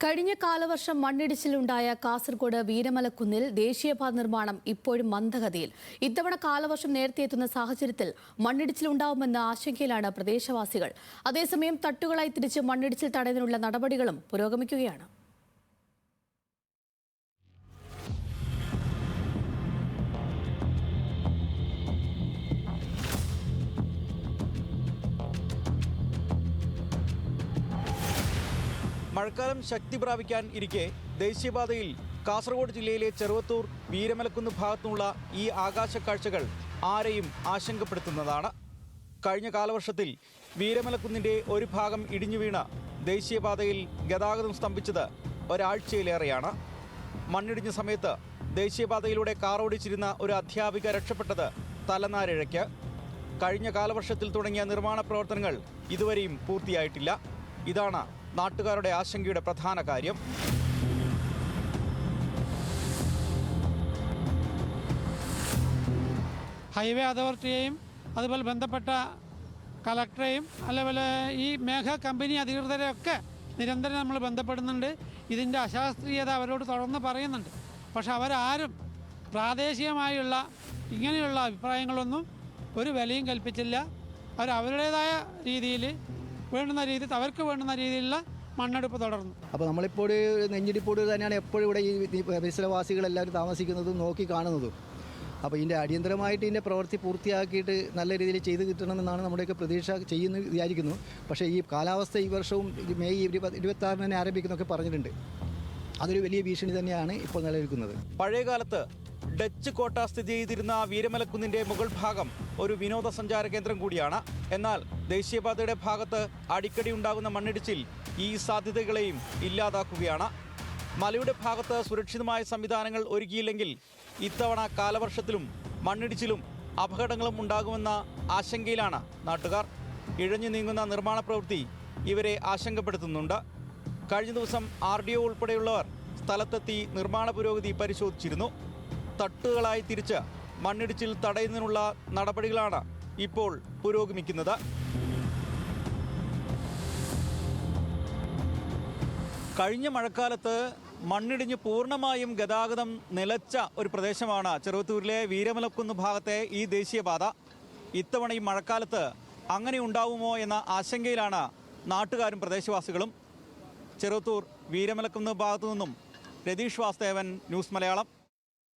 കഴിഞ്ഞ കാലവർഷം മണ്ണിടിച്ചിലുണ്ടായ കാസർഗോഡ് വീരമലക്കുന്നിൽ ദേശീയപാത നിർമ്മാണം ഇപ്പോഴും മന്ദഗതിയിൽ. ഇത്തവണ കാലവർഷം നേരത്തെ എത്തുന്ന സാഹചര്യത്തിൽ മണ്ണിടിച്ചിലുണ്ടാവുമെന്ന ആശങ്കയിലാണ് പ്രദേശവാസികൾ. അതേസമയം തട്ടുകളായി തിരിച്ച് മണ്ണിടിച്ചിൽ തടയുന്നതിനുള്ള നടപടികളും പുരോഗമിക്കുകയാണ്. മഴക്കാലം ശക്തി പ്രാപിക്കാൻ ഇരിക്കെ ദേശീയപാതയിൽ കാസർഗോഡ് ജില്ലയിലെ ചെറുവത്തൂർ വീരമലക്കുന്ന് ഭാഗത്തുനിന്നുള്ള ഈ ആകാശ കാഴ്ചകൾ ആരെയും ആശങ്കപ്പെടുത്തുന്നതാണ്. കഴിഞ്ഞ കാലവർഷത്തിൽ വീരമലക്കുന്നിൻ്റെ ഒരു ഭാഗം ഇടിഞ്ഞു വീണ ദേശീയപാതയിൽ ഗതാഗതം സ്തംഭിച്ചത് ഒരാഴ്ചയിലേറെയാണ്. മണ്ണിടിഞ്ഞ സമയത്ത് ദേശീയപാതയിലൂടെ കാറോടിച്ചിരുന്ന ഒരു അധ്യാപിക രക്ഷപ്പെട്ടത് തലനാരിഴയ്ക്ക്. കഴിഞ്ഞ കാലവർഷത്തിൽ തുടങ്ങിയ നിർമ്മാണ പ്രവർത്തനങ്ങൾ ഇതുവരെയും പൂർത്തിയായിട്ടില്ല. ഇതാണ് നാട്ടുകാരുടെ ആശങ്കയുടെ പ്രധാന കാര്യം. ഹൈവേ അതോറിറ്റിയെയും അതുപോലെ ബന്ധപ്പെട്ട കളക്ടറെയും അതുപോലെ ഈ മേഘ കമ്പനി അധികൃതരെയൊക്കെ നിരന്തരം നമ്മൾ ബന്ധപ്പെടുന്നുണ്ട്. ഇതിൻ്റെ അശാസ്ത്രീയത അവരോട് തുടർന്ന് പറയുന്നുണ്ട്. പക്ഷെ അവരാരും പ്രാദേശികമായുള്ള ഇങ്ങനെയുള്ള അഭിപ്രായങ്ങളൊന്നും ഒരു വിലയും കൽപ്പിച്ചില്ല. അവരുടേതായ രീതിയിൽ അവർക്ക് വേണ്ടുന്ന രീതിയിലുള്ള മണ്ണെടുപ്പ് തുടർന്നു. അപ്പോൾ നമ്മളിപ്പോൾ നെഞ്ഞിടിപ്പോട് തന്നെയാണ് എപ്പോഴും ഇവിടെ ഈ പരിസരവാസികളെല്ലാവരും താമസിക്കുന്നതും നോക്കി കാണുന്നതും. അപ്പോൾ ഇതിൻ്റെ അടിയന്തരമായിട്ട് ഇതിൻ്റെ പ്രവൃത്തി പൂർത്തിയാക്കിയിട്ട് നല്ല രീതിയിൽ ചെയ്ത് കിട്ടണമെന്നാണ് നമ്മുടെയൊക്കെ പ്രതീക്ഷ വിചാരിക്കുന്നു. പക്ഷേ ഈ കാലാവസ്ഥ ഈ വർഷവും മെയ് 26 തന്നെ ആരംഭിക്കുന്നൊക്കെ പറഞ്ഞിട്ടുണ്ട്. അതൊരു വലിയ ഭീഷണി തന്നെയാണ് ഇപ്പോൾ നിലനിൽക്കുന്നത്. പഴയകാലത്ത് ഡച്ച് കോട്ട സ്ഥിതി ചെയ്തിരുന്ന വീരമലക്കുന്നിൻ്റെ മുകൾ ഭാഗം ഒരു വിനോദസഞ്ചാര കേന്ദ്രം കൂടിയാണ്. എന്നാൽ ദേശീയപാതയുടെ ഭാഗത്ത് അടിക്കടി ഉണ്ടാകുന്ന മണ്ണിടിച്ചിൽ ഈ സാധ്യതകളെയും ഇല്ലാതാക്കുകയാണ്. മലയുടെ ഭാഗത്ത് സുരക്ഷിതമായ സംവിധാനങ്ങൾ ഒരുക്കിയില്ലെങ്കിൽ ഇത്തവണ കാലവർഷത്തിലും മണ്ണിടിച്ചിലും അപകടങ്ങളും ഉണ്ടാകുമെന്ന ആശങ്കയിലാണ് നാട്ടുകാർ. ഇഴഞ്ഞു നീങ്ങുന്ന നിർമ്മാണ പ്രവൃത്തി ഇവരെ ആശങ്കപ്പെടുത്തുന്നുണ്ട്. കഴിഞ്ഞ ദിവസം RDO ഉൾപ്പെടെയുള്ളവർ സ്ഥലത്തെത്തി നിർമ്മാണ പുരോഗതി പരിശോധിച്ചിരുന്നു. തട്ടുകളായി തിരിച്ച് മണ്ണിടിച്ചിൽ തടയുന്നതിനുള്ള നടപടികളാണ് ഇപ്പോൾ പുരോഗമിക്കുന്നത്. കഴിഞ്ഞ മഴക്കാലത്ത് മണ്ണിടിഞ്ഞ് പൂർണ്ണമായും ഗതാഗതം നിലച്ച ഒരു പ്രദേശമാണ് ചെറുവത്തൂരിലെ വീരമലക്കുന്ന് ഭാഗത്തെ ഈ ദേശീയപാത. ഇത്തവണ ഈ മഴക്കാലത്ത് അങ്ങനെ ഉണ്ടാവുമോ എന്ന ആശങ്കയിലാണ് നാട്ടുകാരും പ്രദേശവാസികളും. ചെറുവത്തൂർ വീരമലക്കുന്ന് ഭാഗത്തു നിന്നും രതീഷ് വാസ്തവൻ, ന്യൂസ് മലയാളം.